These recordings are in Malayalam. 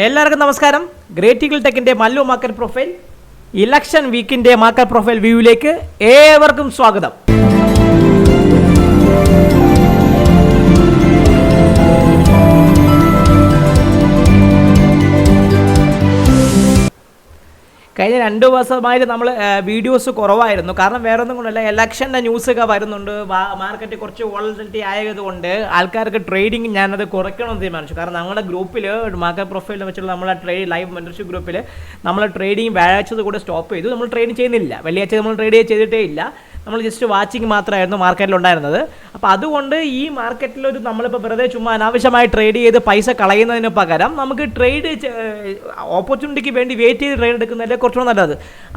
എല്ലാവർക്കും നമസ്കാരം. ഗ്രേറ്റ് ഈഗിൾ ടെക്കിൻ്റെ മല്ലു മാർക്കറ്റ് പ്രൊഫൈൽ ഇലക്ഷൻ വീക്കിൻ്റെ മാർക്കറ്റ് പ്രൊഫൈൽ വ്യൂവിലേക്ക് ഏവർക്കും സ്വാഗതം. കഴിഞ്ഞ 2 ദിവസമായിട്ട് നമ്മൾ വീഡിയോസ് കുറവായിരുന്നു. കാരണം വേറെ ഒന്നും കൊണ്ടല്ല, ഇലക്ഷൻ്റെ ന്യൂസൊക്കെ വരുന്നുണ്ട്. മാർക്കറ്റ് കുറച്ച് വോളറ്റിലിറ്റി ആയതുകൊണ്ട് ആൾക്കാർക്ക് ട്രേഡിങ് ഞാനത് കുറയ്ക്കണമെന്ന് തീരുമാനിച്ചു. കാരണം നമ്മുടെ ഗ്രൂപ്പിൽ മാർക്കറ്റ് പ്രൊഫൈലിൽ വെച്ചുള്ള നമ്മളെ ലൈവ് മെമ്പർഷിപ്പ് ഗ്രൂപ്പിൽ നമ്മൾ ട്രേഡിങ് വ്യാഴാഴ്ച കൂടെ സ്റ്റോപ്പ് ചെയ്തു. നമ്മൾ ട്രേഡ് ചെയ്യുന്നില്ല. വെള്ളിയാഴ്ച നമ്മൾ ട്രേഡ് ചെയ്തിട്ടേ ഇല്ല. നമ്മൾ ജസ്റ്റ് വാച്ചിങ് മാത്രമായിരുന്നു മാർക്കറ്റിലുണ്ടായിരുന്നത്. അപ്പോൾ അതുകൊണ്ട് ഈ മാർക്കറ്റിലൊരു നമ്മളിപ്പോൾ വെറുതെ ചുമ്മാ അനാവശ്യമായി ട്രേഡ് ചെയ്ത് പൈസ കളയുന്നതിന് പകരം നമുക്ക് ട്രേഡ് ഓപ്പർച്യൂണിറ്റിക്ക് വേണ്ടി വെയിറ്റ് ചെയ്ത് ട്രേഡ് എടുക്കുന്നതിൽ കുറച്ചുകൂടെ നല്ലത്.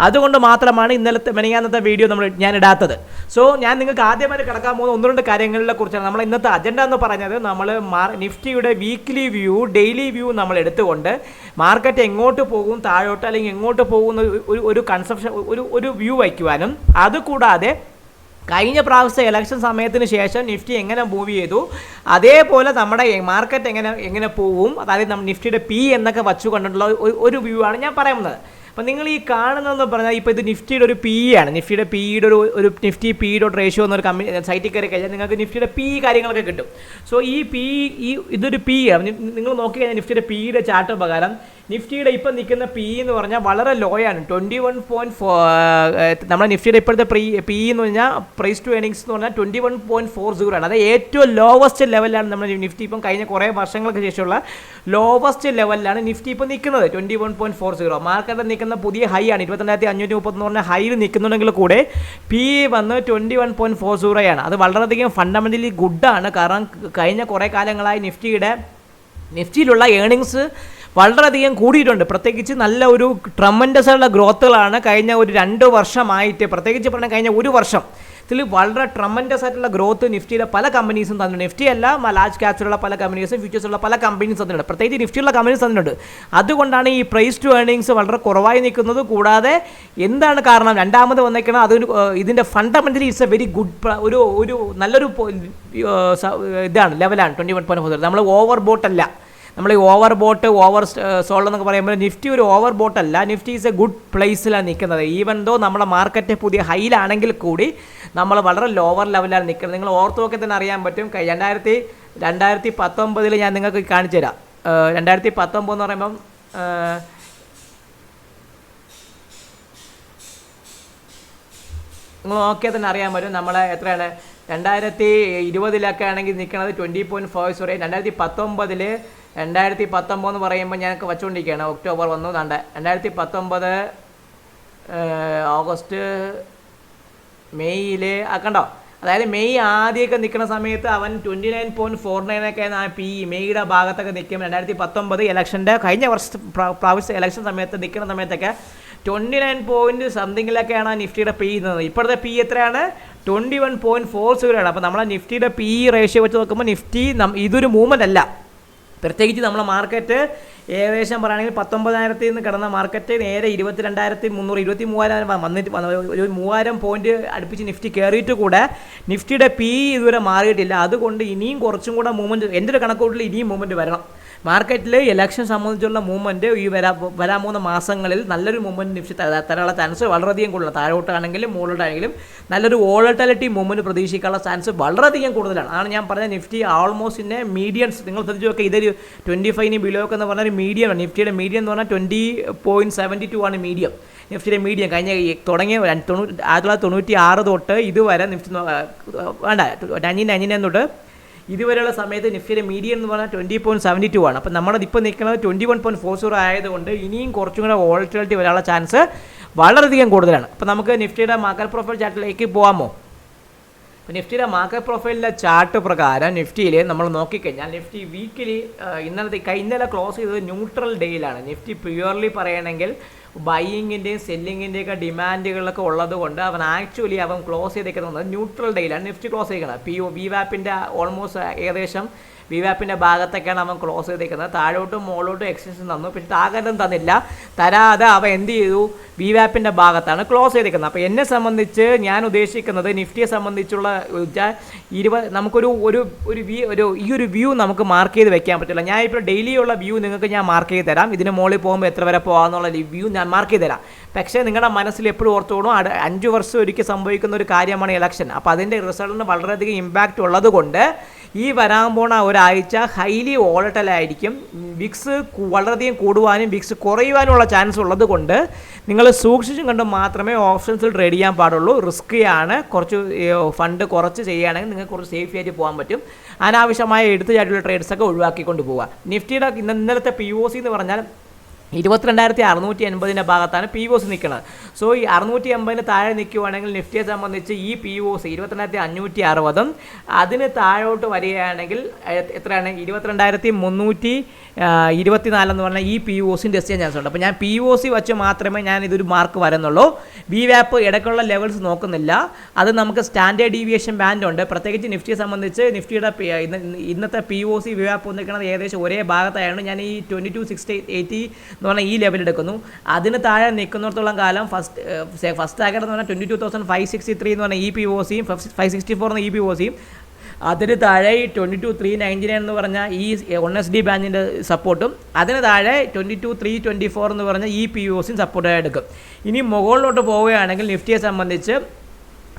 അതുകൊണ്ട് മാത്രമാണ് മെനങ്ങാന്നത്തെ വീഡിയോ ഞാൻ ഇടാത്തത്. സോ ഞാൻ നിങ്ങൾക്ക് ആദ്യമായിട്ട് കിടക്കാൻ പോകുന്ന 1-2 കാര്യങ്ങളെ കുറിച്ചാണ്. നമ്മൾ ഇന്നത്തെ അജണ്ട എന്ന് പറഞ്ഞത് നമ്മൾ നിഫ്റ്റിയുടെ വീക്ക്ലി വ്യൂ, ഡെയിലി വ്യൂ നമ്മൾ എടുത്തുകൊണ്ട് മാർക്കറ്റ് എങ്ങോട്ട് പോകും, താഴോട്ട് അല്ലെങ്കിൽ എങ്ങോട്ട് പോകുന്ന ഒരു കൺസെപ്ഷൻ ഒരു വ്യൂ വയ്ക്കുവാനും, അതുകൂടാതെ കഴിഞ്ഞ പ്രാവശ്യത്തെ ഇലക്ഷൻ സമയത്തിന് ശേഷം നിഫ്റ്റി എങ്ങനെ മൂവ് ചെയ്തു, അതേപോലെ നമ്മുടെ മാർക്കറ്റ് എങ്ങനെ പോകും, അതായത് നമ്മൾ നിഫ്റ്റിയുടെ പി എന്നൊക്കെ വച്ചു കണ്ടിട്ടുള്ള ഒരു വ്യൂ ആണ് ഞാൻ പറയുന്നത്. അപ്പോൾ നിങ്ങൾ ഈ കാണുന്നതെന്ന് പറഞ്ഞാൽ ഇപ്പോൾ ഇത് നിഫ്റ്റിയുടെ ഒരു പി ആണ്. നിഫ്റ്റിയുടെ പിയുടെ ഒരു നിഫ്റ്റി പി ഡോട്ട് റേഷ്യോ എന്നൊരു സൈറ്റിൽ കയറി കഴിഞ്ഞാൽ നിങ്ങൾക്ക് നിഫ്റ്റിയുടെ പി കാര്യങ്ങളൊക്കെ കിട്ടും. സോ ഇതൊരു പി ആണ്. നിങ്ങൾ നോക്കി കഴിഞ്ഞാൽ നിഫ്റ്റിയുടെ പിയുടെ ചാർട്ട് പ്രകാരം നിഫ്റ്റിയുടെ ഇപ്പം നിൽക്കുന്ന പി എന്ന് പറഞ്ഞാൽ വളരെ ലോ ആണ്. 21.4. നമ്മുടെ നിഫ്റ്റിയുടെ ഇപ്പോഴത്തെ പി എന്ന് പറഞ്ഞാൽ പ്രൈസ് ടു ഏർണിങ്സ് എന്ന് പറഞ്ഞാൽ 21.40 ആണ്. അതായത് ഏറ്റവും ലോവസ്റ്റ് ലെവലിലാണ് നമ്മുടെ നിഫ്റ്റി ഇപ്പം കഴിഞ്ഞ കുറേ വർഷങ്ങൾക്ക് ശേഷമുള്ള ലോവസ്റ്റ് ലെവലിലാണ് നിഫ്റ്റി ഇപ്പോൾ നിൽക്കുന്നത്. 21.40 മാർക്കറ്റിൽ നിൽക്കുന്ന പുതിയ ഹൈ ആണ്. 22,530 എന്ന് പറഞ്ഞാൽ ഹൈയിൽ നിൽക്കുന്നുണ്ടെങ്കിൽ കൂടെ പി വന്ന് 21.40 ആണ്. അത് വളരെയധികം ഫണ്ടമെൻ്റലി ഗുഡാണ്. കാരണം കഴിഞ്ഞ കുറേ കാലങ്ങളായി നിഫ്റ്റിയിലുള്ള ഏർണിങ്സ് വളരെയധികം കൂടിയിട്ടുണ്ട്. പ്രത്യേകിച്ച് നല്ല ഒരു ട്രമൻഡസ് ആയിട്ടുള്ള ഗ്രോത്തുകളാണ് കഴിഞ്ഞ ഒരു 2 വർഷമായിട്ട്, പ്രത്യേകിച്ച് പറഞ്ഞാൽ കഴിഞ്ഞ 1 വർഷം ഇതിൽ വളരെ ട്രമൻഡസ് ആയിട്ടുള്ള ഗ്രോത്ത് നിഫ്റ്റിയിലെ പല കമ്പനീസും തന്നിട്ടുണ്ട്. നിഫ്റ്റി അല്ല, ലാർജ് ക്യാപ്സിലുള്ള പല കമ്പനീസും ഫ്യൂച്ചേഴ്സുള്ള പല കമ്പനീസും തന്നിട്ടുണ്ട്. പ്രത്യേകിച്ച് നിഫ്റ്റിയുള്ള കമ്പനീസ് തന്നിട്ടുണ്ട്. അതുകൊണ്ടാണ് ഈ പ്രൈസ് ടു ഏർണിങ്സ് വളരെ കുറവായി നിൽക്കുന്നത്. കൂടാതെ എന്താണ് കാരണം, രണ്ടാമത് വന്നേക്കണം ഇതിൻ്റെ fundamentally it's A very good ഒരു നല്ലൊരു ഇതാണ് ലെവലാണ് 21.40. നമ്മൾ ഓവർ ബോട്ടല്ല. നമ്മൾ ഈ ഓവർ സോൾഡ് എന്നൊക്കെ പറയുമ്പോൾ നിഫ്റ്റി ഒരു ഓവർ ബോട്ടല്ല. നിഫ്റ്റി ഈസ് എ ഗുഡ് പ്ലേസിലാണ് നിൽക്കുന്നത്. ഈവൻ ദോ നമ്മുടെ മാർക്കറ്റ് പുതിയ ഹൈയിലാണെങ്കിൽ കൂടി നമ്മൾ വളരെ ലോവർ ലെവലിലാണ് നിൽക്കുന്നത്. നിങ്ങൾ ഓർത്ത് നോക്കി തന്നെ അറിയാൻ പറ്റും. 2019 ഞാൻ നിങ്ങൾക്ക് കാണിച്ചു തരാം. 2019 എന്ന് പറയുമ്പം നിങ്ങൾ നോക്കിയാൽ തന്നെ അറിയാൻ പറ്റും. നമ്മളെ എത്രയാണ് 2020 ആണെങ്കിൽ നിൽക്കുന്നത് 20.5. 2019 എന്ന് പറയുമ്പോൾ ഞങ്ങൾക്ക് വച്ചുകൊണ്ടിരിക്കുകയാണ്. ഒക്ടോബർ വന്നു. 2019 ഓഗസ്റ്റ് മെയ്യിൽ കണ്ടോ. അതായത് മെയ് ആദ്യമൊക്കെ നിൽക്കുന്ന സമയത്ത് അവൻ 29.49 ആ പി മെയ്യുടെ ഭാഗത്തൊക്കെ നിൽക്കും. 2019 ഇലക്ഷൻ്റെ കഴിഞ്ഞ പ്രാവശ്യത്തെ ഇലക്ഷൻ സമയത്ത് നിൽക്കുന്ന സമയത്തൊക്കെ 29 സംതിങ്ങിലൊക്കെയാണ് നിഫ്റ്റിയുടെ പി ചെയ്യുന്നത്. ഇപ്പോഴത്തെ പി എത്രയാണ്? 21.40 ആണ്. അപ്പോൾ നമ്മളെ നിഫ്റ്റിയുടെ പി റേഷ്യോ വെച്ച് നോക്കുമ്പോൾ നിഫ്റ്റി ഇതൊരു മൂവ്മെൻ്റ് അല്ല. പ്രത്യേകിച്ച് നമ്മളെ മാർക്കറ്റ് ഏകദേശം പറയുകയാണെങ്കിൽ 19,000 നിന്ന് കിടന്ന മാർക്കറ്റ് നേരെ 22,300 23,000 വന്നിട്ട് ഒരു 3,000 പോയിന്റ് അടുപ്പിച്ച് നിഫ്റ്റി കയറിയിട്ട് കൂടെ നിഫ്റ്റിയുടെ പി ഇതുവരെ മാറിയിട്ടില്ല. അതുകൊണ്ട് ഇനിയും കുറച്ചും കൂടെ മൂവ്മെൻറ്റ്, എൻ്റെ ഒരു കണക്കൂട്ടിൽ ഇനിയും മൂവ്മെൻറ്റ് വരണം. മാർക്കറ്റിൽ ഇലക്ഷൻ സംബന്ധിച്ചുള്ള മൂവ്മെൻറ്റ് ഈ വരാൻ പോകുന്ന മാസങ്ങളിൽ നല്ലൊരു മൂവ്മെൻറ്റ് നിഫ്റ്റി തരാനുള്ള ചാൻസ് വളരെയധികം കൂടുതലാണ്. താഴോട്ടാണെങ്കിലും മുകളിലോട്ടാണെങ്കിലും നല്ലൊരു വോളറ്റിലിറ്റി മൂവ്മെൻറ്റ് പ്രതീക്ഷിക്കാനുള്ള ചാൻസ് വളരെയധികം കൂടുതലാണ്. അതാണ് ഞാൻ പറഞ്ഞത്. നിഫ്റ്റി ആൾമോസ്റ്റ് മീഡിയൻസ് നിങ്ങൾ ശ്രദ്ധിച്ചു നോക്കുക. ഇതൊരു 25 ബിലോ ഒക്കെ എന്ന് പറഞ്ഞാൽ മീഡിയം ആണ്. നിഫ്റ്റിയുടെ മീഡിയം എന്ന് പറഞ്ഞാൽ 20.72 ആണ് മീഡിയം. നിഫ്റ്റിയുടെ മീഡിയം തുടങ്ങിയ 1996 തൊട്ട് ഇതുവരെ നിഫ്റ്റി വേണ്ട 1999 തൊട്ട് ഇതുവരെയുള്ള സമയത്ത് നിഫ്റ്റിയുടെ മീഡിയം എന്ന് പറഞ്ഞാൽ 20.72 ആണ്. അപ്പോൾ നമ്മളത് ഇപ്പോൾ നിൽക്കുന്നത് 21.40 ആയതുകൊണ്ട് ഇനിയും കുറച്ചും കൂടെ വോളറ്റിലിറ്റി വരാനുള്ള ചാൻസ് വളരെയധികം കൂടുതലാണ്. അപ്പോൾ നമുക്ക് നിഫ്റ്റിയുടെ മാർക്കറ്റ് പ്രൊഫൈൽ ചാർട്ടിലേക്ക് പോകാമോ? അപ്പോൾ നിഫ്റ്റിയുടെ മാർക്കറ്റ് പ്രൊഫൈലിലെ ചാർട്ട് പ്രകാരം നിഫ്റ്റിയിൽ നമ്മൾ നോക്കിക്കഴിഞ്ഞാൽ നിഫ്റ്റി വീക്കിലി ഇന്നലെ ക്ലോസ് ചെയ്തത് ന്യൂട്രൽ ഡേയിലാണ്. നിഫ്റ്റി പ്യുവർലി പറയുകയാണെങ്കിൽ ബൈയിങ്ങിൻ്റെയും സെല്ലിങ്ങിൻ്റെയൊക്കെ ഡിമാൻഡുകളൊക്കെ ഉള്ളത് കൊണ്ട് അവൻ ക്ലോസ് ചെയ്തേക്കുന്നത് ന്യൂട്രൽ ഡേയിലാണ് നിഫ്റ്റി ക്ലോസ് ചെയ്യണം. വി വാപ്പിൻ്റെ ഓൾമോസ്റ്റ് ഏകദേശം VWAP-ന്റെ ഭാഗത്തൊക്കെയാണ് അവൻ ക്ലോസ് ചെയ്തേക്കുന്നത്. താഴോട്ടും മുകളിലോട്ടും എക്സ്റ്റൻഷൻ തന്നു, പക്ഷേ ടാർഗറ്റും തന്നില്ല. തരാതെ അവ എന്ത് ചെയ്തു, VWAP-ന്റെ ഭാഗത്താണ് ക്ലോസ് ചെയ്തേക്കുന്നത്. അപ്പോൾ എന്നെ സംബന്ധിച്ച് ഞാൻ ഉദ്ദേശിക്കുന്നത് നിഫ്റ്റിയെ സംബന്ധിച്ചുള്ള നമുക്കൊരു ഈ ഒരു വ്യൂ നമുക്ക് മാർക്ക് ചെയ്ത് വെക്കാൻ പറ്റില്ല. ഞാൻ ഇപ്പോൾ ഡെയിലിയുള്ള വ്യൂ നിങ്ങൾക്ക് ഞാൻ മാർക്ക് ചെയ്ത് തരാം. ഇതിന് മുകളിൽ പോകുമ്പോൾ എത്ര വരെ പോകാമെന്നുള്ള വ്യൂ ഞാൻ മാർക്ക് ചെയ്ത് തരാം. പക്ഷേ നിങ്ങളുടെ മനസ്സിൽ എപ്പോഴും ഓർത്തോണം, 5 വർഷം ഒരിക്കൽ സംഭവിക്കുന്ന ഒരു കാര്യമാണ് ഇലക്ഷൻ. അപ്പോൾ അതിൻ്റെ റിസൾട്ടിന് വളരെയധികം ഇമ്പാക്റ്റ് ഉള്ളത് കൊണ്ട് ഈ വരാൻ പോണ ഒരാഴ്ച ഹൈലി വോളറ്റൈലായിരിക്കും. വിക്സ് വളരെയധികം കൂടുവാനും വിക്സ് കുറയുവാനുമുള്ള ചാൻസ് ഉള്ളത് കൊണ്ട് നിങ്ങൾ സൂക്ഷിച്ചും കണ്ട് മാത്രമേ ഓപ്ഷൻസിൽ ട്രേഡ് ചെയ്യാൻ പാടുള്ളൂ. റിസ്ക്കിയാണ്. കുറച്ച് ഫണ്ട് കുറച്ച് ചെയ്യുകയാണെങ്കിൽ നിങ്ങൾക്ക് കുറച്ച് സേഫ് ആയിട്ട് പോകാൻ പറ്റും. അനാവശ്യമായ എടുത്തുചായിട്ടുള്ള ട്രേഡ്സൊക്കെ ഒഴിവാക്കിക്കൊണ്ട് പോവുക. നിഫ്റ്റിയുടെ ഇന്നലത്തെ POC എന്ന് പറഞ്ഞാൽ 22,680 ഭാഗത്താണ് POC നിൽക്കുന്നത്. സോ ഈ 680 താഴെ നിൽക്കുകയാണെങ്കിൽ നിഫ്റ്റിയെ സംബന്ധിച്ച് ഈ POC 22,560 അതിന് താഴോട്ട് വരികയാണെങ്കിൽ എത്രയാണ്, 22,324 എന്ന് പറഞ്ഞാൽ ഈ POC ടെസ്റ്റ് ചെയ്യാൻ ചാൻസ് ഉണ്ട്. അപ്പോൾ ഞാൻ POC വെച്ച് മാത്രമേ ഞാൻ ഇതൊരു മാർക്ക് വരുന്നുള്ളൂ. VWAP ഇടയ്ക്കുള്ള ലെവൽസ് നോക്കുന്നില്ല. അത് നമുക്ക് സ്റ്റാൻഡേർഡ് ഡീവിയേഷൻ ബാൻഡ് ഉണ്ട്. പ്രത്യേകിച്ച് നിഫ്റ്റിയെ സംബന്ധിച്ച് നിഫ്റ്റിയുടെ ഇന്നത്തെ POC VWAP നിൽക്കുന്നത് ഏകദേശം ഒരേ ഭാഗത്തായാണ്. ഞാൻ ഈ 22,680 എന്ന് പറഞ്ഞാൽ ഈ ലെവൽ എടുക്കുന്നു. അതിന് താഴെ നിൽക്കുന്നിടത്തോളം കാലം ഫസ്റ്റ് ടാർഗറ്റ് എന്ന് പറഞ്ഞാൽ 22,563 എന്ന് പറഞ്ഞാൽ ഈ POCയും 564 എന്ന ഈ POCയും, അതിന് താഴെ 22,399 എന്ന് പറഞ്ഞാൽ ഈ ONSD ബാൻഡിൻ്റെ സപ്പോർട്ടും, അതിന് താഴെ 22,324 എന്ന് പറഞ്ഞാൽ ഈ POCയും സപ്പോർട്ടായി എടുക്കും. ഇനി മുകളിലോട്ട് പോവുകയാണെങ്കിൽ നിഫ്റ്റിയെ സംബന്ധിച്ച്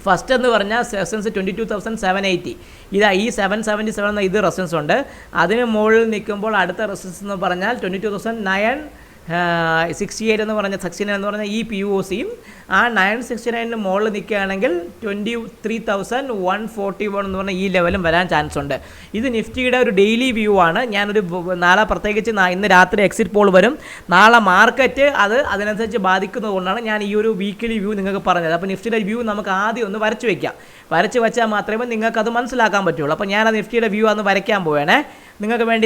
ഫസ്റ്റ് എന്ന് പറഞ്ഞാൽ റെസിസ്റ്റൻസ് 22,780. ഈ 777 എന്ന ഇത് റെസിസ്റ്റൻസ് ഉണ്ട്. അതിന് മുകളിൽ നിൽക്കുമ്പോൾ അടുത്ത റെസിസ്റ്റൻസ് എന്ന് പറഞ്ഞാൽ 22,968 എന്ന് പറഞ്ഞ 69 എന്ന് പറഞ്ഞാൽ ഈ POCയും, ആ 969 മുകളിൽ നിൽക്കുകയാണെങ്കിൽ 23,141 എന്ന് പറഞ്ഞാൽ ഈ ലെവലും വരാൻ ചാൻസ് ഉണ്ട്. ഇത് നിഫ്റ്റിയുടെ ഒരു ഡെയിലി വ്യൂ ആണ്. ഞാനൊരു നാളെ പ്രത്യേകിച്ച് ഇന്ന് രാത്രി എക്സിറ്റ് പോൾ വരും. നാളെ മാർക്കറ്റ് അതിനനുസരിച്ച് ബാധിക്കുന്നത് കൊണ്ടാണ് ഞാൻ ഈ ഒരു വീക്കിലി വ്യൂ നിങ്ങൾക്ക് പറഞ്ഞത്. അപ്പോൾ നിഫ്റ്റിയുടെ വ്യൂ നമുക്ക് ആദ്യം ഒന്ന് വരച്ച് വയ്ക്കാം. വരച്ച് വെച്ചാൽ മാത്രമേ നിങ്ങൾക്കത് മനസ്സിലാക്കാൻ പറ്റുള്ളൂ. അപ്പോൾ ഞാൻ നിഫ്റ്റിയുടെ വ്യൂ അന്ന് വരയ്ക്കാൻ പോവേണേ. നിങ്ങൾക്ക് വേണ്ടി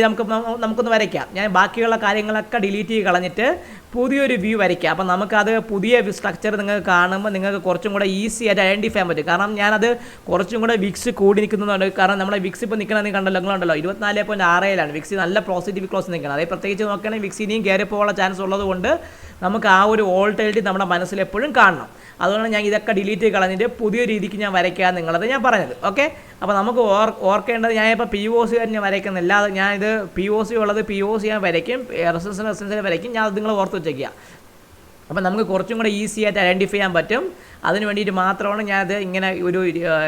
നമുക്കൊന്ന് വരയ്ക്കാം. ഞാൻ ബാക്കിയുള്ള കാര്യങ്ങളൊക്കെ ഡിലീറ്റ് ചെയ്ത് കളഞ്ഞിട്ട് പുതിയൊരു വ്യൂ വരയ്ക്കാം. അപ്പം നമുക്കത് പുതിയ സ്ട്രക്ചർ നിങ്ങൾക്ക് കാണുമ്പോൾ നിങ്ങൾക്ക് കുറച്ചും കൂടെ ഈസി ആയിട്ട് ഐഡൻറ്റിഫൈ ചെയ്യാൻ പറ്റും. കാരണം ഞാനത് കുറച്ചും കൂടെ വിക്സ് കൂടി നിൽക്കുന്നുണ്ട്. കാരണം നമ്മുടെ വിക്സ് ഇപ്പോൾ നിൽക്കണമെന്ന് കണ്ടല്ലോ 24.67 വിക്സ് നല്ല പോസിറ്റീവ് ക്ലോസ് നിൽക്കണം. അതേ പ്രത്യേകിച്ച് നോക്കുകയാണെങ്കിൽ വിക്സ് ഇനിയും കയറി പോകാനുള്ള ചാൻസ് ഉള്ളത് കൊണ്ട് നമുക്ക് ആ ഒരു വോൾട്ടൈലിറ്റി നമ്മുടെ മനസ്സിൽ എപ്പോഴും കാണണം. അതുകൊണ്ടാണ് ഞാൻ ഇതൊക്കെ ഡിലീറ്റ് ചെയ്ത് കളഞ്ഞിട്ട് പുതിയ രീതിക്ക് ഞാൻ വരയ്ക്കാൻ നിങ്ങളത് ഞാൻ പറഞ്ഞത്. ഓക്കെ, അപ്പോൾ നമുക്ക് ഓർക്കേണ്ടത്, ഞാനിപ്പോൾ POC ഞാൻ വരയ്ക്കുന്നില്ല. ഞാനിത് POC ഉള്ളത് POC ഞാൻ വരയ്ക്കും, റെസിസ്റ്റൻസിൽ വരയ്ക്കും. ഞാൻ അത് നിങ്ങൾ ഓർത്ത് വെച്ചേക്കുക. അപ്പോൾ നമുക്ക് കുറച്ചും കൂടെ ഈസി ആയിട്ട് ഐഡൻറ്റിഫൈ ചെയ്യാൻ പറ്റും. അതിന് വേണ്ടിയിട്ട് മാത്രമാണ് ഞാനത് ഇങ്ങനെ ഒരു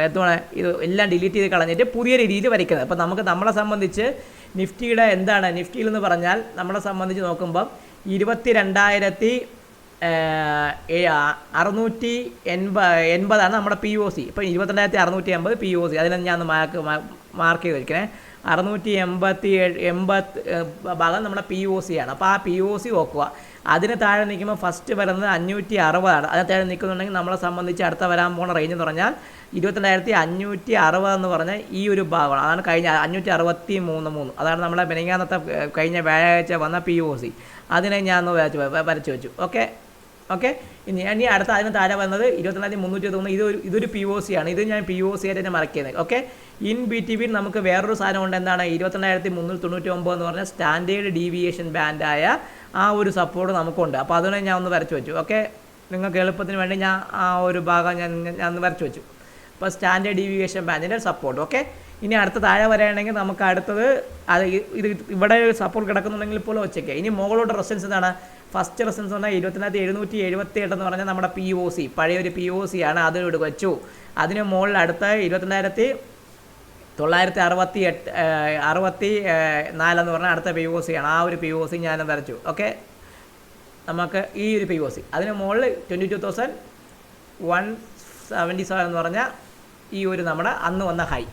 എന്താണ് ഇത് എല്ലാം ഡിലീറ്റ് ചെയ്ത് കളഞ്ഞിട്ട് പുതിയ രീതിയിൽ വരയ്ക്കുന്നത്. അപ്പോൾ നമ്മളെ സംബന്ധിച്ച് നിഫ്റ്റിയുടെ എന്താണ്, നിഫ്റ്റിയിൽ എന്ന് പറഞ്ഞാൽ നമ്മളെ സംബന്ധിച്ച് നോക്കുമ്പം 22,680 നമ്മുടെ POC. ഇപ്പോൾ 22,680 POC. അതിനെ ഞാൻ മാർക്ക് ചെയ്ത് വയ്ക്കണേ. 680 ഭാഗം നമ്മുടെ POC ആണ്. അപ്പോൾ ആ POC നോക്കുക. അതിന് താഴെ നിൽക്കുമ്പോൾ ഫസ്റ്റ് വരുന്നത് 560 ആണ്. അതിന് താഴെ നിൽക്കുന്നുണ്ടെങ്കിൽ നമ്മളെ സംബന്ധിച്ച് അടുത്ത വരാൻ പോകുന്ന റേഞ്ച് എന്ന് പറഞ്ഞാൽ 22,560 എന്ന് പറഞ്ഞാൽ ഈ ഒരു ഭാഗമാണ്. അതാണ് കഴിഞ്ഞ 563. അതാണ് നമ്മളെ കഴിഞ്ഞ വ്യാഴാഴ്ച വന്ന POC. അതിനെ ഞാൻ വരച്ച് വെച്ചു. ഓക്കെ ഇനി അടുത്ത അതിന് താഴെ വന്നത് 24,390. ഇതൊരു POC ആണ്. ഇത് ഞാൻ POC ആയിട്ട് തന്നെ മാർക്ക് ചെയ്യുന്നത്. ഓക്കെ, ഇൻ BTV നമുക്ക് വേറൊരു സാധനമുണ്ട്. എന്താണ് 22,399 എന്ന് പറഞ്ഞാൽ സ്റ്റാൻഡേർഡ് ഡീവിയേഷൻ ബാൻഡായ ആ ഒരു സപ്പോർട്ട് നമുക്കുണ്ട്. അപ്പോൾ അതിനെ ഞാൻ ഒന്ന് വരച്ച് വെച്ചു. ഓക്കെ, നിങ്ങൾക്ക് എളുപ്പത്തിന് വേണ്ടി ഞാൻ ആ ഒരു ഭാഗം ഞാൻ ഒന്ന് വരച്ച് വെച്ചു. അപ്പോൾ സ്റ്റാൻഡേർഡ് ഡീവിയേഷൻ ബാൻഡിൻ്റെ സപ്പോർട്ട്. ഓക്കെ, ഇനി അടുത്ത താഴെ വരികയാണെങ്കിൽ നമുക്ക് അടുത്തത് ഇത് ഇവിടെ സപ്പോർട്ട് കിടക്കുന്നുണ്ടെങ്കിൽ പോലും വെച്ചേക്കുക. ഇനി മുകളിലോട്ട് റെസിസ്റ്റൻസ് എന്താണ്, ഫസ്റ്റ് റെസിസ്റ്റൻസ് പറഞ്ഞാൽ 22,778 എന്ന് പറഞ്ഞാൽ നമ്മുടെ POC പഴയൊരു POC ആണ്. അത് ഇവിടെ വെച്ചു. അതിന് മുകളിൽ അടുത്ത 22,964 എന്ന് പറഞ്ഞാൽ അടുത്ത POC ആണ്. ആ ഒരു POC ഞാൻ വരച്ചു. ഓക്കെ, നമുക്ക് ഈ ഒരു POC അതിന് മുകളിൽ 22,177 എന്ന് പറഞ്ഞാൽ ഈ ഒരു നമ്മുടെ അന്ന് വന്ന ഹൈ.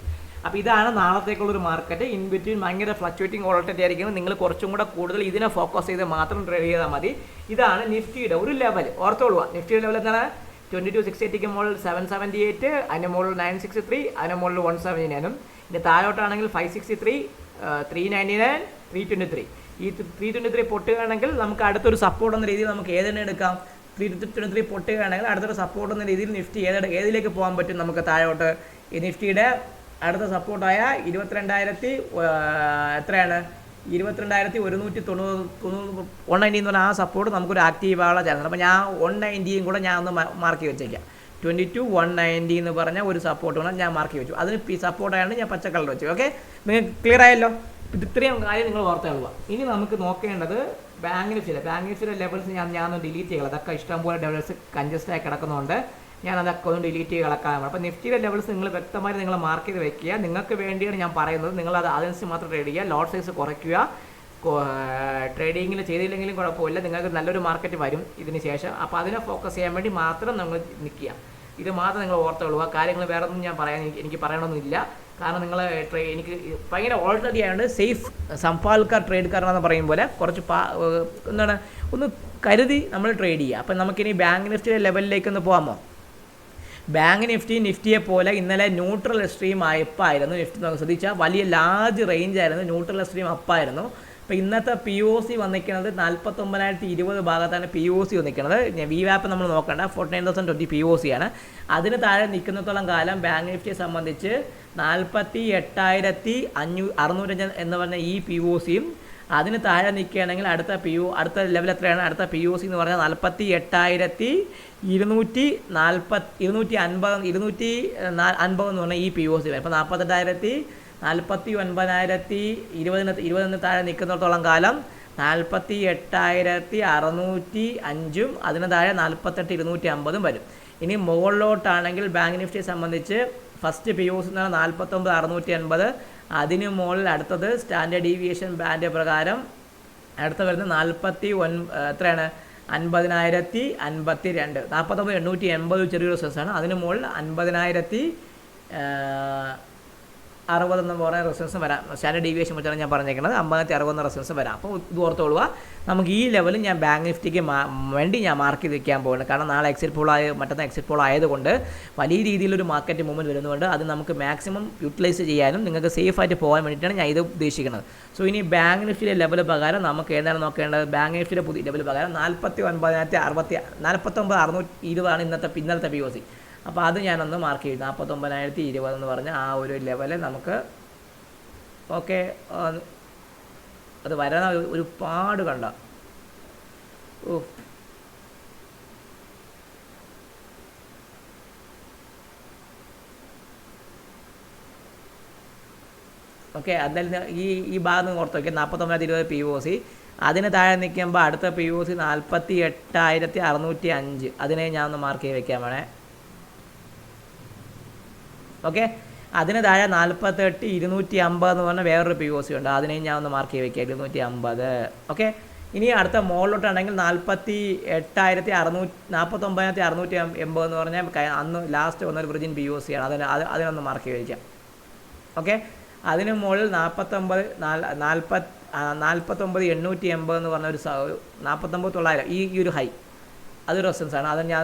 അപ്പോൾ ഇതാണ് നാളത്തേക്കുള്ളൊരു മാർക്കറ്റ്. ഇൻ ബിറ്റ്വീൻ ഭയങ്കര ഫ്ലക്ച്വേറ്റിംഗ് വോളറ്റിലിറ്റി ആയിരിക്കും. നിങ്ങൾ കുറച്ചും കൂടെ കൂടുതൽ ഇതിനെ ഫോക്കസ് ചെയ്ത് മാത്രം ട്രേഡ് ചെയ്താൽ മതി. ഇതാണ് നിഫ്റ്റിയുടെ ഒരു ലെവൽ. ഓർത്തോളുക, നിഫ്റ്റിയുടെ ലെവൽ എന്താണ്, 22,680 മുകളിൽ 778, അതിന് മുകളിൽ 963, അതിന് മുകളിൽ 179. ഇനി താഴോട്ടാണെങ്കിൽ 563, 399, 323. ഈ 323 പൊട്ടുകയാണെങ്കിൽ നമുക്ക് അടുത്തൊരു സപ്പോർട്ട് എന്ന രീതിയിൽ നമുക്ക് ഏതെണ്ണം എടുക്കാം. 323 പൊട്ടുകയാണെങ്കിൽ അടുത്തൊരു സപ്പോർട്ട് എന്ന രീതിയിൽ നിഫ്റ്റി ഏതിലേക്ക് പോകാൻ പറ്റും നമുക്ക് താഴോട്ട്. ഈ നിഫ്റ്റിയുടെ അടുത്ത സപ്പോർട്ടായ 22,000 എത്രയാണ് 22,190 190 എന്ന് പറഞ്ഞാൽ ആ സപ്പോർട്ട് നമുക്കൊരു ആക്റ്റീവായുള്ള ചാനൽ. അപ്പോൾ ഞാൻ 190യും കൂടെ ഞാൻ ഒന്ന് മാർക്ക് വെച്ചേക്കാം. 22,190 എന്ന് പറഞ്ഞ ഒരു സപ്പോർട്ട് വേണം ഞാൻ മാർക്ക് വെച്ചു. അതിന് സപ്പോർട്ടായാണ് ഞാൻ പച്ച കളർ വെച്ചു. ഓക്കെ, നിങ്ങൾക്ക് ക്ലിയർ ആയല്ലോ? ഇത്രയും കാര്യം നിങ്ങൾ ഓർത്തുകൊള്ളുക. ഇനി നമുക്ക് നോക്കേണ്ടത് ബാങ്ക് നിഫ്റ്റിയുടെ ലെവൽസ് ഞാൻ ഡിലീറ്റ് ചെയ്യുക. അതൊക്കെ ഇഷ്ടംപോലെ ലെവൽസ് കൺജസ്റ്റ് ആയി കിടക്കുന്നുണ്ട്. ഞാൻ അതൊക്കെ ഒന്ന് ഡിലീറ്റ് ചെയ്ത് കളക്കാനാണ്. അപ്പോൾ നിഫ്റ്റിയുടെ ലെവൽസ് നിങ്ങൾ വ്യക്തമായി നിങ്ങൾ മാർക്ക് ചെയ്ത് വെക്കുക. നിങ്ങൾക്ക് വേണ്ടിയാണ് ഞാൻ പറയുന്നത്. നിങ്ങൾ അത് അതനുസരിച്ച് മാത്രം ട്രേഡ് ചെയ്യുക. ലോട്ട് സൈസ് കുറയ്ക്കുക. ട്രേഡിങ്ങിൽ ചെയ്തില്ലെങ്കിലും കുഴപ്പമില്ല, നിങ്ങൾക്ക് നല്ലൊരു മാർക്കറ്റ് വരും ഇതിന് ശേഷം. അപ്പോൾ അതിനെ ഫോക്കസ് ചെയ്യാൻ വേണ്ടി മാത്രം നമ്മൾ നിൽക്കുക. ഇത് മാത്രം നിങ്ങൾ ഓർത്തുകൊള്ളുക. കാര്യങ്ങൾ വേറെ ഒന്നും ഞാൻ എനിക്ക് പറയണമെന്നില്ല. കാരണം നിങ്ങൾ എനിക്ക് ഭയങ്കര ഓൾറെഡി ആയതുകൊണ്ട് സേഫ് സംഭാൽക്കാർ ട്രേഡ്ക്കാരനെന്ന് പറയും പോലെ കുറച്ച് എന്താണ് ഒന്ന് കരുതി നമ്മൾ ട്രേഡ് ചെയ്യുക. അപ്പം നമുക്കിനി ബാങ്ക് നിഫ്റ്റിയുടെ ലെവലിലേക്കൊന്ന് പോകാമോ? ബാങ്ക് നിഫ്റ്റിയെ പോലെ ഇന്നലെ ന്യൂട്രൽ സ്ട്രീം അപ്പായിരുന്നു. നിഫ്റ്റി നമുക്ക് ശ്രദ്ധിച്ചാൽ വലിയ ലാർജ് റേഞ്ച് ആയിരുന്നു. ന്യൂട്രൽ സ്ട്രീം അപ്പായിരുന്നു. അപ്പോൾ ഇന്നത്തെ POC വന്നിരിക്കുന്നത് 49,020 ഭാഗത്താണ് POC വന്നിരിക്കുന്നത്. VWAP നമ്മൾ നോക്കേണ്ട 49,020 POC ആണ്. അതിന് താഴെ നിൽക്കുന്നിടത്തോളം കാലം ബാങ്ക് നിഫ്റ്റിയെ സംബന്ധിച്ച് 48,605 എന്ന് പറഞ്ഞ ഈ POCയും അതിന് താഴെ നിൽക്കുകയാണെങ്കിൽ അടുത്ത ലെവൽ എത്രയാണ്? അടുത്ത POC എന്ന് പറഞ്ഞാൽ 48,250 എന്ന് പറഞ്ഞാൽ ഈ POC. അപ്പോൾ 49,020 താഴെ നിൽക്കുന്നിടത്തോളം കാലം 48,605 അതിന് താഴെ 48,250 വരും. ഇനി മുകളിലോട്ടാണെങ്കിൽ ബാങ്ക് നിഫ്റ്റിയെ സംബന്ധിച്ച് ഫസ്റ്റ് POC എന്ന് പറഞ്ഞാൽ 49,680. അതിന് മുകളിൽ അടുത്തത് സ്റ്റാൻഡേർഡ് ഡീവിയേഷൻ ബാൻഡ് പ്രകാരം അടുത്ത വരുന്നത് എത്രയാണ്? 50,052. 49,880 ചെറിയൊരു റെസിസ്റ്റൻസാണ്. അതിന് മുകളിൽ 50,060 എന്ന് പറയുന്ന റെസിസ്റ്റൻസ് വരാം. സ്റ്റാൻഡേർഡ് ഡീവിയേഷൻ വെച്ചാണ് ഞാൻ പറഞ്ഞേക്കുന്നത്. 50,060 റെസിസ്റ്റൻസ് വരാം. അപ്പോൾ ഇത് ഓർത്തോളുക. നമുക്ക് ഈ ലെവലിൽ ഞാൻ ബാങ്ക് നിഫ്റ്റിക്ക് വേണ്ടി ഞാൻ മാർക്ക് ചെയ്ത് വെക്കാൻ പോകുന്നത്. കാരണം നാളെ മറ്റന്നാൾ എക്സിറ്റ് പോൾ ആയതുകൊണ്ട് വലിയ രീതിയിലൊരു മാർക്കറ്റ് മൂവ്മെൻറ്റ് വരുന്നതുകൊണ്ട് അത് നമുക്ക് മാക്സിമം യൂട്ടിലൈസ് ചെയ്യാനും നിങ്ങൾക്ക് സേഫായിട്ട് പോകാൻ വേണ്ടിയിട്ടാണ് ഞാൻ ഇത് ഉദ്ദേശിക്കുന്നത്. സോ ഇനി ബാങ്ക് നിഫ്റ്റിയുടെ ലെവൽ പ്രകാരം നമുക്ക് ഏതാണ് നോക്കേണ്ടത്? ബാങ്ക് നിഫ്റ്റിയുടെ പുതിയ ലെവൽ പ്രകാരം 49,620 ഇന്നലത്തെ POC. അപ്പോൾ അത് ഞാനൊന്ന് മാർക്ക് ചെയ്തു. 49,020 എന്ന് പറഞ്ഞ ആ ഒരു ലെവല് നമുക്ക് ഓക്കെ. അത് വരാൻ ഒരുപാട് കണ്ട ഓക്കെ. എന്തായാലും ഈ ഭാഗം ഓർത്ത് നോക്കിയാൽ 49,020 POC. അതിന് താഴെ നിൽക്കുമ്പോൾ അടുത്ത POC 48,605. അതിനെ ഞാൻ ഒന്ന് മാർക്ക് ചെയ്ത് വെക്കാൻ വേണേ. ഓക്കെ. അതിന് താഴെ 48,250 എന്ന് പറഞ്ഞാൽ വേറൊരു POC ഉണ്ട്. അതിനെയും ഞാൻ ഒന്ന് മാർക്ക് ചെയ്ത് വെക്കാം 250. ഓക്കെ. ഇനി അടുത്ത മുകളിലോട്ടാണെങ്കിൽ 49,680 എന്ന് പറഞ്ഞാൽ അന്ന് ലാസ്റ്റ് വന്നൊരു വിർജിൻ POC ആണ്. അതിനൊന്ന് മാർക്ക് ചെയ്ത് വയ്ക്കാം. ഓക്കെ. അതിന് മുകളിൽ 49,880 എന്ന് പറഞ്ഞ ഒരു 49,900 ഈ ഒരു ഹൈ അതൊരു റെസിസ്റ്റൻസ് ആണ്. അത് ഞാൻ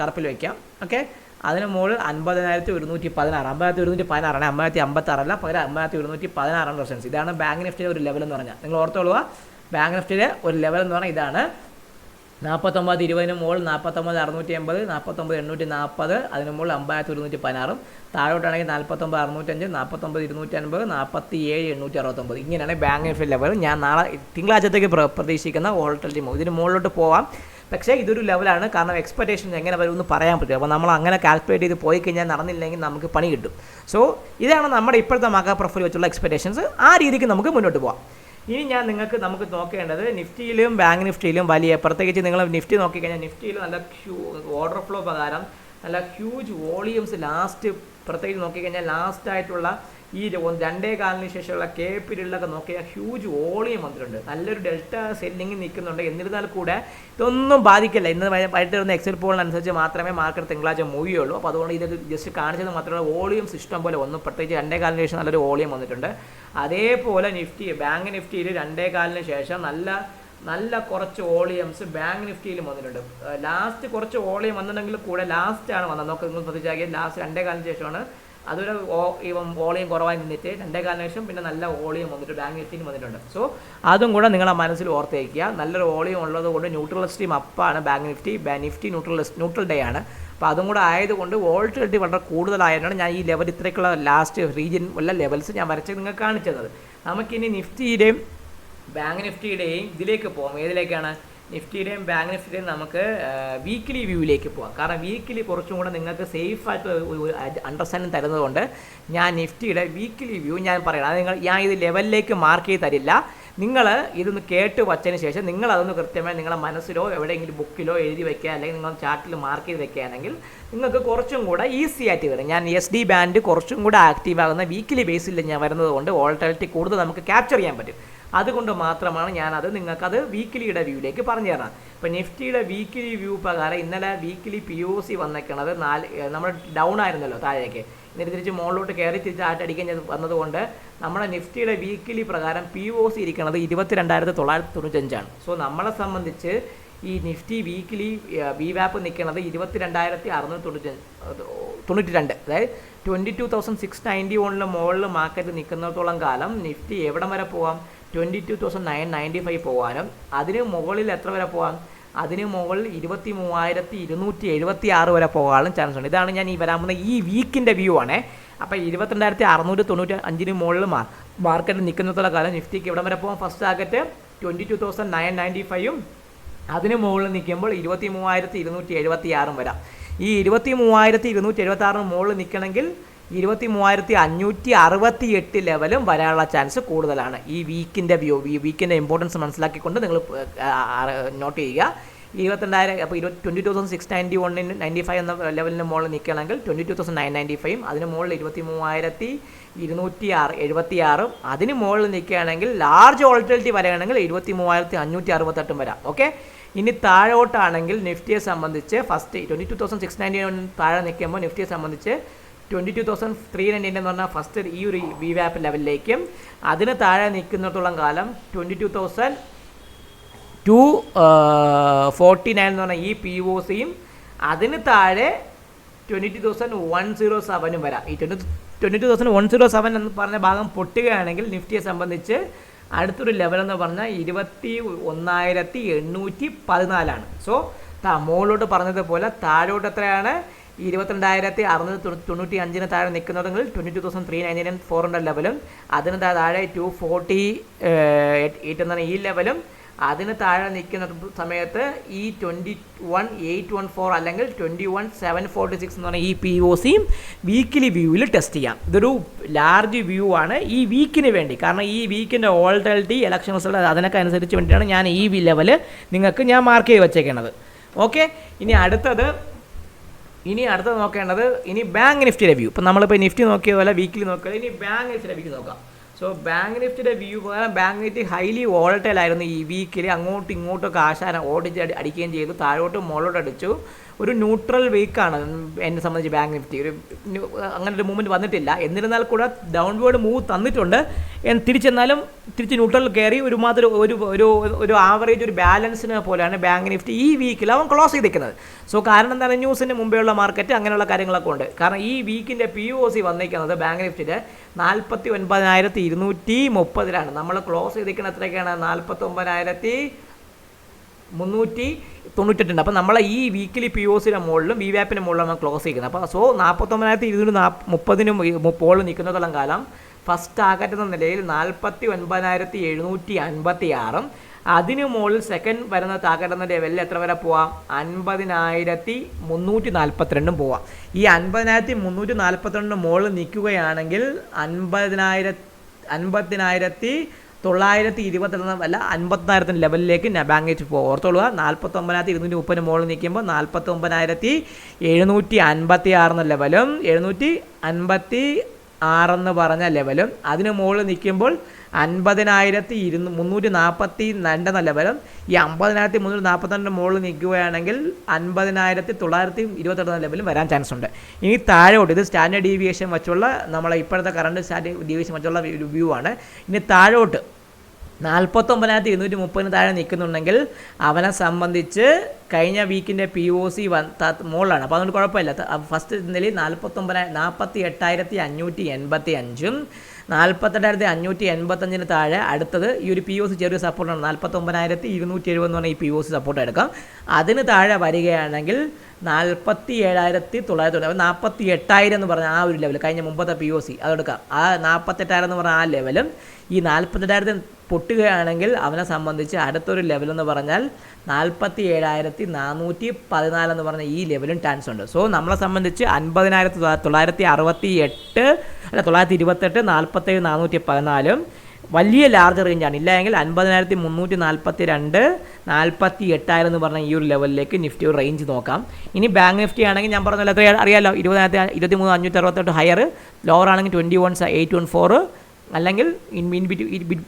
കറുപ്പിൽ വയ്ക്കാം. ഓക്കെ. അതിന് മുകളിൽ 50,116. 50,116 ആണ്. 50,056 അല്ല, പകരം 50,116 റെസിസ്റ്റൻസ്. ഇതാണ് ബാങ്ക് നിഫ്റ്റിയുടെ ഒരു ലെവൽ എന്ന് പറഞ്ഞാൽ. നിങ്ങൾ ഓർത്തോളുക, ബാങ്ക് നിഫ്റ്റിയുടെ ഒരു ലെവൽ എന്ന് പറഞ്ഞാൽ ഇതാണ്. 49,20 മുകളിൽ 49,680, 49,840, അതിന് മുകളിൽ 50,116. താഴോട്ടാണെങ്കിൽ 49,605, 49,250, 47,869. ഇങ്ങനെയാണ് ബാങ്ക് നിഫ്റ്റി ലെവൽ. ഞാൻ നാളെ തിങ്കളാഴ്ചത്തേക്ക് പ്രതീക്ഷിക്കുന്ന വോളറ്റിലിറ്റി മൂവ്. ഇതിന് മുകളിലോട്ട് പോവാം. പക്ഷേ ഇതൊരു ലെവലാണ്. കാരണം എക്സ്പെക്ടേഷൻ എങ്ങനെ വരുമെന്ന് പറയാൻ പറ്റും. അപ്പോൾ നമ്മൾ അങ്ങനെ കാൽക്കുലേറ്റ് ചെയ്ത് പോയി കഴിഞ്ഞാൽ നടന്നില്ലെങ്കിൽ നമുക്ക് പണി കിട്ടും. സോ ഇതാണ് നമ്മുടെ ഇപ്പോഴത്തെ മാർക്കറ്റ് പ്രൊഫൈൽ വെച്ചുള്ള എക്സ്പെക്ടേഷൻസ്. ആ രീതിക്ക് നമുക്ക് മുന്നോട്ട് പോകാം. ഇനി നമുക്ക് നോക്കേണ്ടത് നിഫ്റ്റിയിലും ബാങ്ക് നിഫ്റ്റിയിലും പ്രത്യേകിച്ച് നിങ്ങൾ നിഫ്റ്റി നോക്കിക്കഴിഞ്ഞാൽ നിഫ്റ്റിയിൽ നല്ല ഓർഡർ ഫ്ലോ പ്രകാരം നല്ല ഹ്യൂജ് വോളിയൂംസ് പ്രത്യേകിച്ച് നോക്കിക്കഴിഞ്ഞാൽ ലാസ്റ്റായിട്ടുള്ള ഈ 2.25 ശേഷമുള്ള പീരീഡിലൊക്കെ നോക്കിയാൽ ഹ്യൂജ് വോളിയം വന്നിട്ടുണ്ട്. നല്ലൊരു ഡെൽറ്റ സെല്ലിംഗ് നിൽക്കുന്നുണ്ട്. എന്നിരുന്നാൽ കൂടെ ഇതൊന്നും ബാധിക്കില്ല. ഇന്ന് വൈകിട്ട് വരുന്ന എക്സിറ്റ് പോളിനനുസരിച്ച് മാത്രമേ മാർക്കറ്റ് തിങ്കളാഴ്ച മൂവ് ചെയ്യുള്ളൂ. അപ്പോൾ അതുകൊണ്ട് ഇത് ജസ്റ്റ് കാണിച്ചത് മാത്രമേ വോളിയൂംസ് ഇഷ്ടം പോലെ വന്നു. പ്രത്യേകിച്ച് 2.25 ശേഷം നല്ലൊരു വോളിയം വന്നിട്ടുണ്ട്. അതേപോലെ ബാങ്ക് നിഫ്റ്റിയിൽ 2.25 ശേഷം നല്ല കുറച്ച് വോളിയംസ് ബാങ്ക് നിഫ്റ്റിയിലും വന്നിട്ടുണ്ട്. ലാസ്റ്റ് കുറച്ച് വോളിയം വന്നിട്ടുണ്ടെങ്കിൽ കൂടെ ലാസ്റ്റാണ് വന്നത്. നിങ്ങൾ ശ്രദ്ധിച്ചാൽ ലാസ്റ്റ് 2.25 ശേഷമാണ് അതൊരു വോളിയം കുറവായി നിന്നിട്ട് 2.4 പിന്നെ നല്ല വോളിയം വന്നിട്ട് ബാങ്ക് നിഫ്റ്റിന് വന്നിട്ടുണ്ട്. സോ അതും കൂടെ നിങ്ങളെ മനസ്സിൽ ഓർത്തേക്കുക. നല്ലൊരു വോളിയം ഉള്ളത് കൊണ്ട് ന്യൂട്രൽ സ്ട്രീം അപ്പാണ് bank Nifty. Nifty neutral day ആണ്. അപ്പോൾ അതും കൂടെ ആയതുകൊണ്ട് വോൾട്ടിലിറ്റി വളരെ കൂടുതലായതുകൊണ്ടാണ് ഞാൻ ഈ ലെവൽ ഇത്രയ്ക്കുള്ള ലാസ്റ്റ് റീജിയൻ ഉള്ള ലെവൽസ് ഞാൻ വരച്ച് നിങ്ങൾക്ക് കാണിച്ചത്. നമുക്കിനി നിഫ്റ്റിയുടെയും ബാങ്ക് നിഫ്റ്റിയുടെയും ഇതിലേക്ക് പോകാം. ഏതിലേക്കാണ്? നിഫ്റ്റിയുടെയും ബാങ്ക് നിഫ്റ്റിയുടെയും നമുക്ക് വീക്കിലി വ്യൂവിലേക്ക് പോകാം. കാരണം വീക്കിലി കുറച്ചും കൂടെ നിങ്ങൾക്ക് സേഫായിട്ട് അണ്ടർസ്റ്റാൻഡിങ് തരുന്നതുകൊണ്ട് ഞാൻ നിഫ്റ്റിയുടെ വീക്കിലി വ്യൂ ഞാൻ പറയണം. അത് ഞാൻ ഇത് ലെവലിലേക്ക് മാർക്ക് ചെയ്ത് തരില്ല. നിങ്ങൾ ഇതൊന്ന് കേട്ട് വച്ചതിന് ശേഷം നിങ്ങളതൊന്ന് കൃത്യമായി നിങ്ങളുടെ മനസ്സിലോ എവിടെയെങ്കിലും ബുക്കിലോ എഴുതി വെക്കുക, അല്ലെങ്കിൽ നിങ്ങൾ ചാർട്ടിൽ മാർക്ക് ചെയ്ത് വെക്കുകയാണെങ്കിൽ നിങ്ങൾക്ക് കുറച്ചും കൂടെ ഈസി ആയിട്ട് വരും. ഞാൻ SD ബാൻഡ് കുറച്ചും കൂടെ ആക്റ്റീവ് ആകുന്ന വീക്കിലി ബേസിൽ ഞാൻ വരുന്നത് കൊണ്ട് വോളറ്റിലിറ്റി കൂടുതൽ നമുക്ക് ക്യാപ്ചർ ചെയ്യാൻ പറ്റും. അതുകൊണ്ട് മാത്രമാണ് ഞാനത് നിങ്ങൾക്കത് വീക്കിലിയുടെ വ്യൂവിലേക്ക് പറഞ്ഞു തരണം. ഇപ്പോൾ നിഫ്റ്റിയുടെ വീക്കിലി വ്യൂ പ്രകാരം ഇന്നലെ വീക്കിലി POC വന്നേക്കണത് നമ്മൾ ഡൗൺ ആയിരുന്നല്ലോ താഴേക്ക്, എന്നിട്ട് തിരിച്ച് മുകളിലോട്ട് കയറി തിരിച്ച് ആട്ടടിക്കാൻ വന്നതുകൊണ്ട് നമ്മുടെ നിഫ്റ്റിയുടെ വീക്കിലി പ്രകാരം POC ഇരിക്കുന്നത് 22,995 സോ നമ്മളെ സംബന്ധിച്ച് ഈ നിഫ്റ്റി വീക്കിലി VWAP നിൽക്കുന്നത് 22,692, അതായത് 22,691 മുകളിൽ മാർക്കറ്റ് നിൽക്കുന്നിടത്തോളം കാലം നിഫ്റ്റി എവിടെ വരെ പോകാം? 22,995 പോകാനും അതിന് മുകളിൽ എത്ര വരെ പോകാം? അതിന് മുകളിൽ 23,276 വരെ പോകാനും ചാൻസ് ഉണ്ട്. ഇതാണ് ഞാൻ ഈ വരാൻ പോകുന്ന ഈ വീക്കിൻ്റെ വ്യൂ ആണ്. അപ്പോൾ 22,695 മുകളിൽ മാർക്കറ്റ് നിൽക്കുന്നിടത്തോളം കാലം നിഫ്റ്റിക്ക് എവിടെ വരെ പോകാം? ഫസ്റ്റ് ടാർഗറ്റ് 22,995 അതിന് മുകളിൽ നിൽക്കുമ്പോൾ 23,276 വരാം. ഈ 23,276 മുകളിൽ നിൽക്കണമെങ്കിൽ 23,568 ലെവലും വരാനുള്ള ചാൻസ് കൂടുതലാണ്. ഈ വീക്കിൻ്റെ വീക്കിൻ്റെ ഇമ്പോർട്ടൻസ് മനസ്സിലാക്കിക്കൊണ്ട് നിങ്ങൾ നോട്ട് ചെയ്യുക. 22,000 അപ്പോൾ 22,691-95 എന്ന ലെവലിന് മുകളിൽ നിൽക്കണമെങ്കിൽ 22,995, അതിന് മുകളിൽ 23,276, അതിന് മുകളിൽ നിൽക്കുകയാണെങ്കിൽ ലാർജ് വോളറ്റിലിറ്റി വരികയാണെങ്കിൽ 23,568 വരാം. ഓക്കെ, ഇനി താഴോട്ടാണെങ്കിൽ നിഫ്റ്റിയെ സംബന്ധിച്ച് ഫസ്റ്റ് 22,691 താഴെ നിൽക്കുമ്പോൾ നിഫ്റ്റിയെ സംബന്ധിച്ച് 22,390 എന്ന് പറഞ്ഞാൽ ഫസ്റ്റ് ഈ ഒരു VWAP ലെവലിലേക്കും, അതിന് താഴെ നിൽക്കുന്നിടത്തോളം കാലം 22,249 എന്ന് പറഞ്ഞാൽ ഈ POCയും, അതിന് താഴെ 22,107 വരാം. ഈ 22,107 എന്ന് പറഞ്ഞ ഭാഗം പൊട്ടുകയാണെങ്കിൽ നിഫ്റ്റിയെ സംബന്ധിച്ച് അടുത്തൊരു ലെവൽ എന്ന് പറഞ്ഞാൽ 21,814. സോ മുകളിലോട്ട് പറഞ്ഞതുപോലെ താഴോട്ട് എത്രയാണ്? 22,695 താഴെ നിൽക്കുന്നതെങ്കിൽ 22,399 ലെവലും, അതിന് താഴെ 248 എന്നാണ് ഈ ലെവലും, അതിന് താഴെ നിൽക്കുന്ന സമയത്ത് ഈ 21,814 അല്ലെങ്കിൽ 21,746 എന്ന് പറഞ്ഞാൽ ഈ POCയും വീക്കിലി വ്യൂവിൽ ടെസ്റ്റ് ചെയ്യാം. ഇതൊരു ലാർജ് വ്യൂ ആണ് ഈ വീക്കിന് വേണ്ടി. കാരണം ഈ വീക്കിൻ്റെ വോളറ്റിലിറ്റി ഇലക്ഷൻ റിസൾട്ട് അതിനൊക്കെ അനുസരിച്ച് വേണ്ടിയിട്ടാണ് ഞാൻ ഈ ലെവല് നിങ്ങൾക്ക് ഞാൻ മാർക്ക് ചെയ്ത് വെച്ചേക്കുന്നത്. ഓക്കെ, ഇനി അടുത്തത് നോക്കേണ്ടത് ഇനി ബാങ്ക് നിഫ്റ്റിയുടെ വ്യൂ. ഇപ്പം നമ്മളിപ്പോൾ നിഫ്റ്റി നോക്കിയ പോലെ വീക്കിലി നോക്കുക, ഇനി ബാങ്ക് നിഫ്റ്റിയുടെ വ്യൂ നോക്കാം. സോ ബാങ്ക് നിഫ്റ്റിയുടെ വ്യൂ പ്രകാരം ബാങ്ക് നിഫ്റ്റി ഹൈലി വോളറ്റൈൽ ആയിരുന്നു ഈ വീക്കിൽ. അങ്ങോട്ടും ഇങ്ങോട്ടൊക്കെ ആശാനം അടിക്കുകയും ചെയ്തു, താഴോട്ടും മുകളിലോട്ട് അടിച്ചു. ഒരു ന്യൂട്രൽ വീക്കാണ് എന്നെ സംബന്ധിച്ച് ബാങ്ക് നിഫ്റ്റി. അങ്ങനെ ഒരു മൂവ്മെൻറ്റ് വന്നിട്ടില്ല. എന്നിരുന്നാൽ കൂടെ ഡൗൺവേർഡ് മൂവ് തന്നിട്ടുണ്ട്. തിരിച്ച് ന്യൂട്രൽ കയറി ഒരുമാതിരി ഒരു ആവറേജ് ഒരു ബാലൻസിനെ പോലെയാണ് ബാങ്ക് നിഫ്റ്റി ഈ വീക്കിൽ അവൻ ക്ലോസ് ചെയ്തിരിക്കുന്നത്. സോ കാരണം എന്താണ്? ന്യൂസിന് മുമ്പേയുള്ള മാർക്കറ്റ് അങ്ങനെയുള്ള കാര്യങ്ങളൊക്കെ ഉണ്ട്. കാരണം ഈ വീക്കിൻ്റെ POC വന്നിരിക്കുന്നത് ബാങ്ക് നിഫ്റ്റിയുടെ 49,230 നമ്മൾ ക്ലോസ് ചെയ്തിരിക്കുന്നത് എത്രയൊക്കെയാണ്? 49,398. അപ്പോൾ നമ്മളെ ഈ വീക്കിലി POCയുടെ മുകളിലും VWAPൻ്റെ മുകളിലും നമ്മൾ ക്ലോസ് ചെയ്യുന്നത്. അപ്പോൾ സോ 49,230 മുകളിൽ നിൽക്കുന്നതോളം കാലം ഫസ്റ്റ് ടാർഗറ്റ് എന്ന നിലയിൽ 49,756, അതിന് മുകളിൽ സെക്കൻഡ് വരുന്ന ടാർഗറ്റ് എന്ന ലെവലിൽ എത്ര വരെ പോവാം? 50,342 പോവാം. ഈ 50,342 മുകളിൽ നിൽക്കുകയാണെങ്കിൽ 50,922 അല്ല 50,000 ലെവലിലേക്ക് ബാങ്ക് നിഫ്റ്റി പോകും. ഓർത്തോളുക, 49,230 മുകളിൽ നിൽക്കുമ്പോൾ 49,756 എന്ന ലെവലും 756 എന്ന് പറഞ്ഞ ലെവലും, അതിന് മുകളിൽ നിൽക്കുമ്പോൾ 50,342 എന്ന ലെവലും, ഈ 50,342 മുകളിൽ നിൽക്കുകയാണെങ്കിൽ 50,928 എന്ന ലെവലും വരാൻ ചാൻസ് ഉണ്ട്. ഇനി താഴോട്ട് ഇത് സ്റ്റാൻഡേർഡ് ഡീവിയേഷൻ വെച്ചുള്ള നമ്മളെ ഇപ്പോഴത്തെ കറണ്ട് സ്റ്റാൻഡേർഡ് ഡീവിയേഷൻ വെച്ചുള്ള വ്യൂ ആണ്. ഇനി താഴോട്ട് 49,230 താഴെ നിൽക്കുന്നുണ്ടെങ്കിൽ അവനെ സംബന്ധിച്ച് കഴിഞ്ഞ വീക്കിൻ്റെ POC മുകളിലാണ്. അപ്പോൾ അതുകൊണ്ട് കുഴപ്പമില്ല. ഫസ്റ്റ് നിലയിൽ 48,585 48,585 താഴെ അടുത്തത് ഈ ഒരു POC ചെറിയ സപ്പോർട്ടാണ്. 49,270 എന്ന് പറഞ്ഞാൽ ഈ POC സപ്പോർട്ട് എടുക്കാം. അതിന് താഴെ വരികയാണെങ്കിൽ 47,900 48,000 എന്ന് പറഞ്ഞാൽ ആ ഒരു ലെവൽ കഴിഞ്ഞ മുമ്പത്തെ POC അതെടുക്കാം. ആ 48,000 എന്ന് പറഞ്ഞാൽ ആ ലെവലും ഈ 48,000 പൊട്ടുകയാണെങ്കിൽ അവനെ സംബന്ധിച്ച് അടുത്തൊരു ലെവലെന്ന് പറഞ്ഞാൽ 47,414 എന്ന് പറഞ്ഞ ഈ ലെവലും ചാൻസ് ഉണ്ട്. സോ നമ്മളെ സംബന്ധിച്ച് 50,968 അല്ല 928 47,414 വലിയ ലാർജ് റേഞ്ചാണ്. ഇല്ല എങ്കിൽ 50,342 48,000 എന്ന് പറഞ്ഞ ഈ ഒരു ലെവലിലേക്ക് നിഫ്റ്റി ഒരു റേഞ്ച് നോക്കാം. ഇനി ബാങ്ക് നിഫ്റ്റി ആണെങ്കിൽ ഞാൻ പറഞ്ഞ എത്ര അറിയാമല്ലോ, 23,568 ഹയർ, ലോവർ ആണെങ്കിൽ 21,814 അല്ലെങ്കിൽ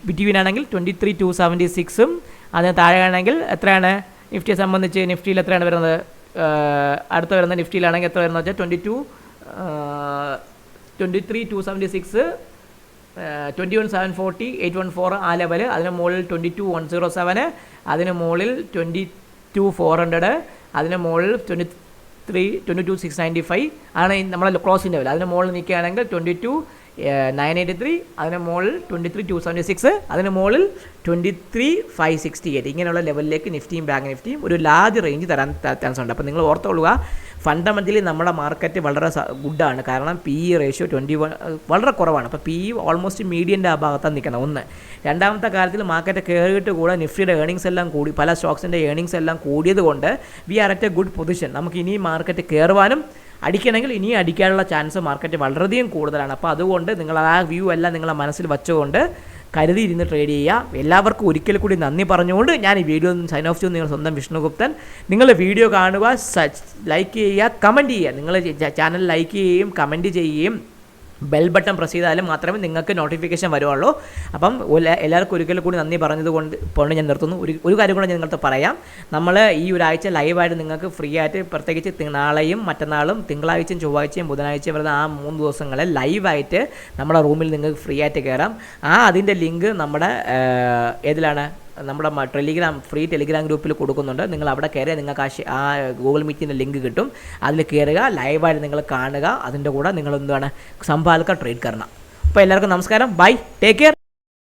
ബിറ്റ്വീൻ ആണെങ്കിൽ 23,276 അതിന് താഴെയാണെങ്കിൽ എത്രയാണ് നിഫ്റ്റിയെ സംബന്ധിച്ച്? നിഫ്റ്റിയിൽ എത്രയാണ് വരുന്നത്? അടുത്ത വരുന്ന നിഫ്റ്റിയിലാണെങ്കിൽ എത്ര വരുന്നത് വെച്ചാൽ 23,276 21,740 814 ആ ലെവൽ. അതിന് മുകളിൽ 22,107, അതിന് മുകളിൽ 22,400, അതിന് മുകളിൽ 22,695 ആണ് നമ്മളെ ക്ലോസിംഗ് ലെവൽ. അതിന് മുകളിൽ നിൽക്കുകയാണെങ്കിൽ 22,983, അതിന് മുകളിൽ 23,276, അതിന് മുകളിൽ 23,568. ഇങ്ങനെയുള്ള ലെവലിലേക്ക് നിഫ്റ്റിയും ബാങ്ക് നിഫ്റ്റിയും ഒരു ലാർജ് റേഞ്ച് തരാൻ ചാൻസ് ഉണ്ട്. അപ്പോൾ നിങ്ങൾ ഓർത്തുകൊള്ളുക, ഫണ്ടമെൻ്റലി നമ്മുടെ മാർക്കറ്റ് വളരെ ഗുഡാണ്. കാരണം PE റേഷ്യോ 21 വളരെ കുറവാണ്. അപ്പോൾ PE ഓൾമോസ്റ്റ് മീഡിയൻ്റെ ആ ഭാഗത്താണ് നിൽക്കുന്നത്. ഒന്ന്. രണ്ടാമത്തെ കാര്യത്തിൽ മാർക്കറ്റ് കയറിയിട്ട് കൂടെ നിഫ്റ്റിയുടെ ഏണിങ്സ് എല്ലാം കൂടി, പല സ്റ്റോക്സിൻ്റെ ഏണിങ്സ് എല്ലാം കൂടിയത് കൊണ്ട് we are at a good position. നമുക്ക് ഇനിയും മാർക്കറ്റ് കയറുവാനും അടിക്കണമെങ്കിൽ ഇനിയും അടിക്കാനുള്ള ചാൻസ് മാർക്കറ്റ് വളരെയധികം കൂടുതലാണ്. അപ്പോൾ അതുകൊണ്ട് നിങ്ങൾ ആ വ്യൂ എല്ലാം നിങ്ങളെ മനസ്സിൽ വെച്ചുകൊണ്ട് കരുതിയിരുന്ന് ട്രേഡ് ചെയ്യുക. എല്ലാവർക്കും ഒരിക്കൽ കൂടി നന്ദി പറഞ്ഞുകൊണ്ട് ഞാൻ ഈ വീഡിയോ സൈൻ ഓഫ് ചെയ്യുന്നു. നിങ്ങൾ സ്വന്തം വിഷ്ണുഗുപ്തൻ. നിങ്ങൾ വീഡിയോ കാണുക, ലൈക്ക് ചെയ്യുക, കമൻറ്റ് ചെയ്യുക. നിങ്ങൾ ചാനൽ ലൈക്ക് ചെയ്യുകയും കമൻറ്റ് ചെയ്യുകയും ബെൽ ബട്ടൺ പ്രസ് ചെയ്താലും മാത്രമേ നിങ്ങൾക്ക് നോട്ടിഫിക്കേഷൻ വരുള്ളൂ. അപ്പം എല്ലാവർക്കും ഒരിക്കൽ കൂടി നന്ദി പറഞ്ഞതുകൊണ്ട് ഞാൻ നിർത്തുന്നു. ഒരു കാര്യം കൂടെ ഞാൻ നിങ്ങൾക്ക് പറയാം. നമ്മൾ ഈ ഒരാഴ്ച ലൈവായിട്ട് നിങ്ങൾക്ക് ഫ്രീ ആയിട്ട്, പ്രത്യേകിച്ച് നാളെയും മറ്റന്നാളും തിങ്കളാഴ്ചയും ചൊവ്വാഴ്ചയും ബുധനാഴ്ചയും വരുന്ന ആ 3 ദിവസങ്ങളിൽ ലൈവായിട്ട് നമ്മുടെ റൂമിൽ നിങ്ങൾക്ക് ഫ്രീ ആയിട്ട് കയറാം. അതിൻ്റെ ലിങ്ക് നമ്മുടെ ഏതിലാണ്, നമ്മുടെ ഫ്രീ ടെലിഗ്രാം ഗ്രൂപ്പിൽ കൊടുക്കുന്നുണ്ട്. നിങ്ങൾ അവിടെ കയറിയാൽ നിങ്ങൾക്ക് ആ ഗൂഗിൾ മീറ്റിൻ്റെ ലിങ്ക് കിട്ടും. അതിൽ കയറുക, ലൈവായിട്ട് നിങ്ങൾ കാണുക. അതിൻ്റെ കൂടെ നിങ്ങൾ എന്താണ് സമ്പാദിക്കുക, ട്രേഡ് കയറണം. അപ്പോൾ എല്ലാവർക്കും നമസ്കാരം, ബൈ, ടേക്ക് കെയർ.